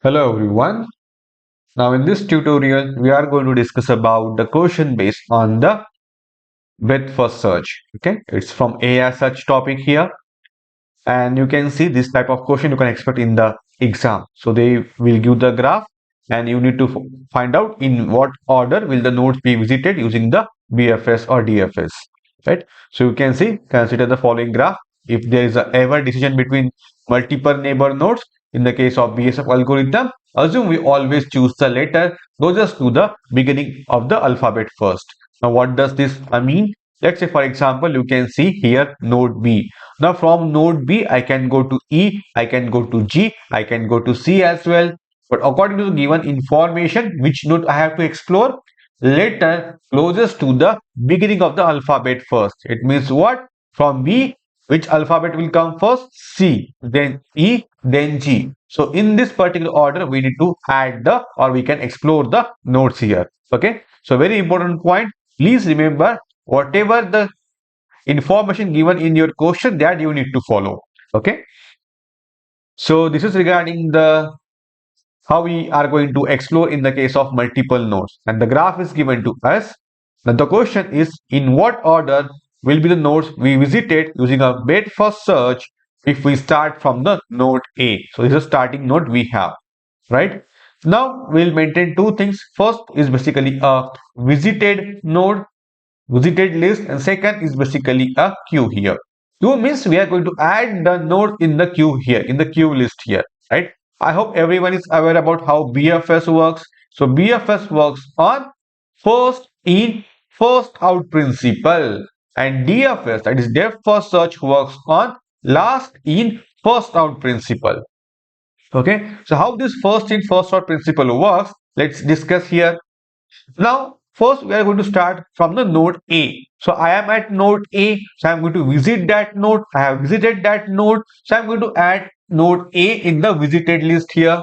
Hello everyone. Now in this tutorial we are going to discuss about the question based on the with first search. Okay, it's from AI search topic here, and you can see this type of question you can expect in the exam. So they will give the graph and you need to find out in what order will the nodes be visited using the BFS or DFS, right? So you can see, consider the following graph. If there is a ever decision between multiple neighbor nodes in the case of BSF algorithm, assume we always choose the letter closest to the beginning of the alphabet first. Now what does this mean? Let's say for example you can see here node B. Now from node B, I can go to E, I can go to G, I can go to C as well. But according to the given information, which node I have to explore? Letter closest to the beginning of the alphabet first. It means what? From B, which alphabet will come first? C, then E, then G. So in this particular order, we need to add the or we can explore the nodes here. Okay. So very important point. Please remember whatever the information given in your question that you need to follow. Okay, so this is regarding the how we are going to explore in the case of multiple nodes, and the graph is given to us. Now the question is, in what order will be the nodes we visited using a bait first search if we start from the node A? So this is starting node we have, right? Now we'll maintain two things. First is basically a visited node, visited list, and second is basically a queue here. Queue means we are going to add the node in the queue here, in the queue list here, right? I hope everyone is aware about how BFS works. So BFS works on first in, first out principle, and DFS, that is depth first search, works on last in, first out principle. Okay, so how this first in, first out principle works, let's discuss here. Now, first we are going to start from the node A. So I am at node A, so I'm going to visit that node. I have visited that node, so I'm going to add node A in the visited list here.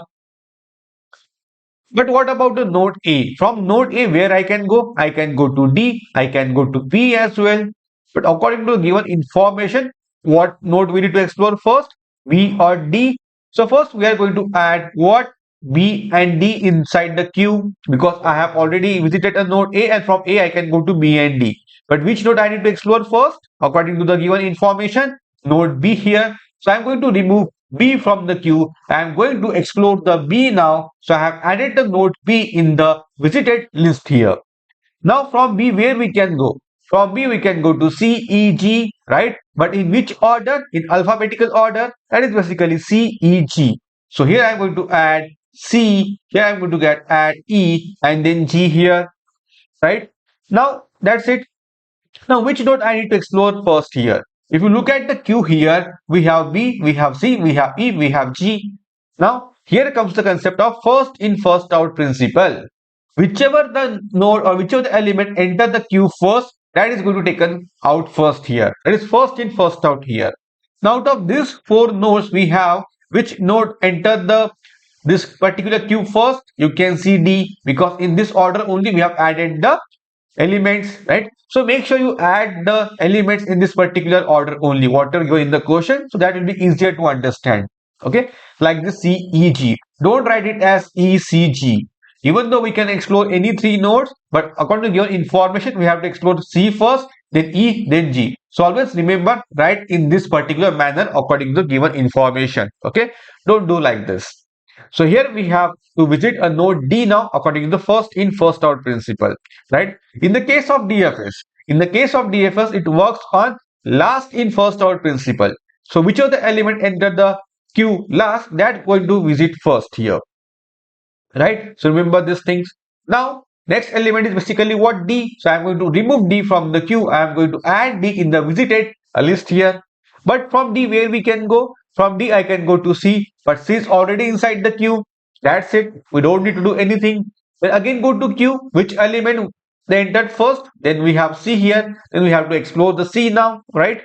But what about the node A? From node A, where I can go? I can go to D, I can go to B as well. But according to given information, what node we need to explore first? B or D. So first we are going to add what? B and D inside the queue, because I have already visited a node A, and from A I can go to B and D. But which node I need to explore first? According to the given information, node B here. So I'm going to remove B from the queue. I am going to explore the B now. So I have added the node B in the visited list here. Now from B, where we can go? From B we can go to C, E, G, right? But in which order? In alphabetical order. That is basically C, E, G. So here I am going to add C, here I am going to add E, and then G here, right? Now that's it. Now, which node I need to explore first here? If you look at the queue here, we have B, we have C, we have E, we have G. Now, here comes the concept of first in, first out principle. Whichever the node or whichever the element enter the queue first, that is going to taken out first here. That is first in, first out here. Now, out of these four nodes, we have which node enter the this particular queue first. You can see D, because in this order only we have added the elements, right? So make sure you add the elements in this particular order only, whatever you in the question, so that will be easier to understand. Okay, like the CEG, don't write it as ECG. Even though we can explore any three nodes, but according to your information, we have to explore C first, then E, then G. So always remember, write in this particular manner according to given information. Okay, don't do like this. So here we have to visit a node D now according to the first in, first out principle, right? In the case of DFS, it works on last in, first out principle. So which of the element enter the queue last, that going to visit first here, right? So remember these things. Now next element is basically what? D. So I'm going to remove D from the queue. I am going to add D in the visited list here. But from D, where we can go? From D I can go to C, but C is already inside the queue. That's it. We don't need to do anything. Then again go to Q. Which element they entered first? Then we have C here. Then we have to explore the C now, right?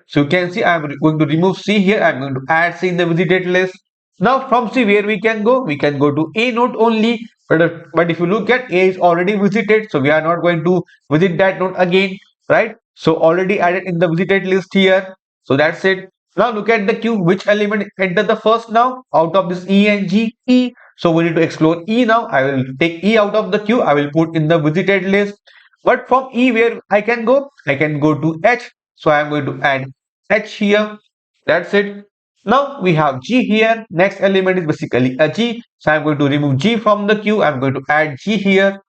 So you can see I'm going to remove C here. I'm going to add C in the visited list. Now from C, where we can go? We can go to A node only. But if you look at A is already visited, so we are not going to visit that node again, right? So already added in the visited list here. So that's it. Now look at the queue. Which element enter the first now? Out of this E and G, E. So we need to explore E now. I will take E out of the queue. I will put in the visited list. But from E where I can go? I can go to H. So I am going to add H here. That's it. Now we have G here. Next element is basically a G. So I'm going to remove G from the queue. I'm going to add G here.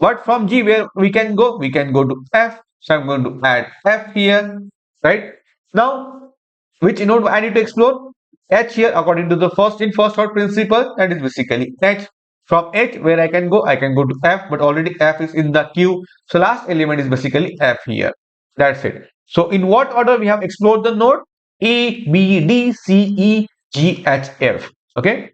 But from G where we can go? We can go to F. So I'm going to add F here. Right? Now, which node I need to explore? H here according to the first in first out principle, that is basically H. From H where I can go to F, but already F is in the queue. So last element is basically F here. That's it. So in what order we have explored the node? A, B, D, C, E, G, H, F. Okay.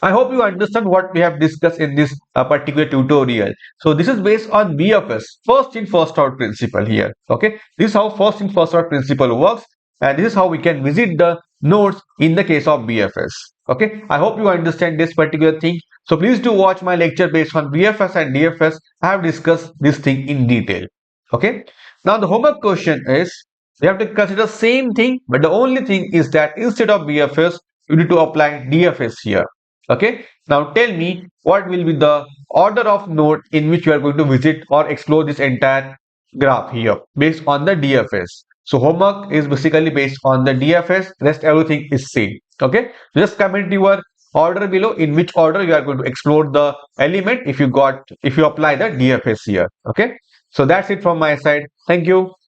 I hope you understand what we have discussed in this particular tutorial. So this is based on BFS, first in first out principle here. Okay, this is how first in first out principle works, and this is how we can visit the nodes in the case of BFS. Okay, I hope you understand this particular thing. So please do watch my lecture based on BFS and DFS. I have discussed this thing in detail. Okay, now the homework question is we have to consider same thing, but the only thing is that instead of BFS, you need to apply DFS here. Okay, now tell me what will be the order of node in which you are going to visit or explore this entire graph here based on the DFS. So homework is basically based on the DFS, rest everything is same. Okay, just comment your order below in which order you are going to explore the element if you apply the DFS here. Okay, so that's it from my side. Thank you.